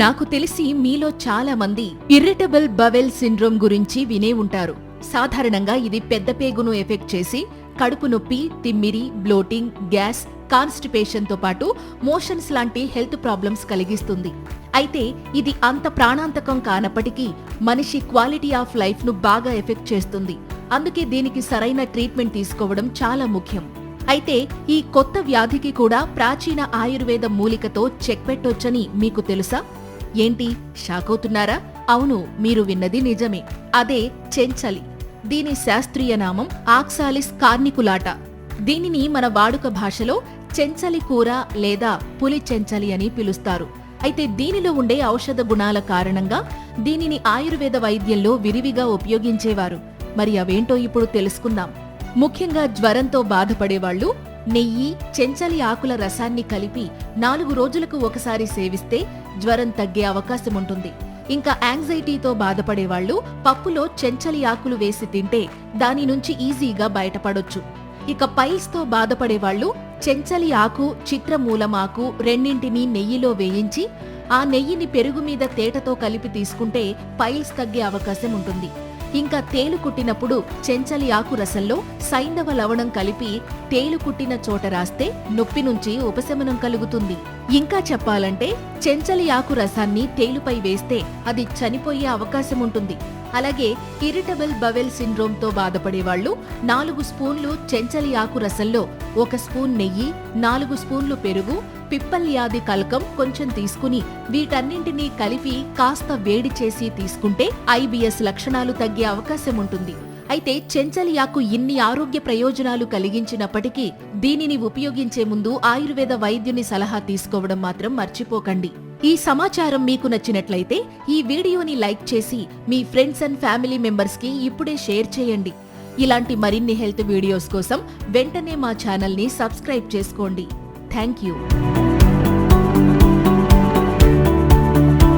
నాకు తెలిసి మీలో చాలా మంది ఇర్రిటబుల్ బవెల్ సిండ్రోమ్ గురించి వినే ఉంటారు. సాధారణంగా ఇది పెద్ద పేగును ఎఫెక్ట్ చేసి కడుపు నొప్పి, తిమ్మిరి, బ్లోటింగ్, గ్యాస్, కాన్స్టిపేషన్ తో పాటు మోషన్స్ లాంటి హెల్త్ ప్రాబ్లమ్స్ కలిగిస్తుంది. అయితే ఇది అంత ప్రాణాంతకం కానప్పటికీ మనిషి క్వాలిటీ ఆఫ్ లైఫ్ ను బాగా ఎఫెక్ట్ చేస్తుంది. అందుకే దీనికి సరైన ట్రీట్మెంట్ తీసుకోవడం చాలా ముఖ్యం. అయితే ఈ కొత్త వ్యాధికి కూడా ప్రాచీన ఆయుర్వేద మూలికతో చెక్ పెట్టొచ్చని మీకు తెలుసా? ఏంటి, షాక్ అవుతున్నారా? అవును, మీరు విన్నది నిజమే. అదే చెంచలి. దీని శాస్త్రీయ నామం ఆక్సాలిస్ కార్నికులాటా. దీనిని మన వాడుక భాషలో చెంచలి కూర లేదా పులి చెంచలి అని పిలుస్తారు. అయితే దీనిలో ఉండే ఔషధ గుణాల కారణంగా దీనిని ఆయుర్వేద వైద్యంలో విరివిగా ఉపయోగించేవారు. మరి అవేంటో ఇప్పుడు తెలుసుకుందాం. ముఖ్యంగా జ్వరంతో బాధపడేవాళ్లు నెయ్యి, చెంచలి ఆకుల రసాన్ని కలిపి 4 రోజులకు ఒకసారి సేవిస్తే జ్వరం తగ్గే అవకాశం ఉంటుంది. ఇంకా యాంగ్జైటీతో బాధపడేవాళ్లు పప్పులో చెంచలి ఆకులు వేసి తింటే దాని నుంచి ఈజీగా బయటపడొచ్చు. ఇక పైల్స్ తో బాధపడేవాళ్లు చెంచలి ఆకు, చిత్రమూలం ఆకు రెండింటినీ నెయ్యిలో వేయించి ఆ నెయ్యిని పెరుగు మీద తేటతో కలిపి తీసుకుంటే పైల్స్ తగ్గే అవకాశం ఉంటుంది. ఇంకా తేలు కుట్టినప్పుడు చెంచలి ఆకు రసంలో సైంధవ లవణం కలిపి తేలు కుట్టిన చోట రాస్తే నొప్పి నుంచి ఉపశమనం కలుగుతుంది. ఇంకా చెప్పాలంటే చెంచలి ఆకు రసాన్ని తేలుపై వేస్తే అది చనిపోయే అవకాశం ఉంటుంది. అలాగే ఇరిటబుల్ బవెల్ సిండ్రోమ్ తో బాధపడేవాళ్లు 4 స్పూన్లు చెంచలి ఆకు రసంలో 1 స్పూన్ నెయ్యి, 4 స్పూన్లు పెరుగు, పిప్పల్యాది కల్కం కొంచెం తీసుకుని వీటన్నింటినీ కలిపి కాస్త వేడి చేసి తీసుకుంటే ఐబిఎస్ లక్షణాలు తగ్గే అవకాశం ఉంటుంది. అయితే చెంచలి ఆకు ఇన్ని ఆరోగ్య ప్రయోజనాలు కలిగించినప్పటికీ దీనిని ఉపయోగించే ముందు ఆయుర్వేద వైద్యుని సలహా తీసుకోవడం మాత్రం మర్చిపోకండి. ఈ సమాచారం మీకు నచ్చినట్లయితే ఈ వీడియోని లైక్ చేసి మీ ఫ్రెండ్స్ అండ్ ఫ్యామిలీ మెంబర్స్ కి ఇప్పుడే షేర్ చేయండి. ఇలాంటి మరిన్ని హెల్త్ వీడియోస్ కోసం వెంటనే మా ఛానల్ ని సబ్స్క్రైబ్ చేసుకోండి. Thank you.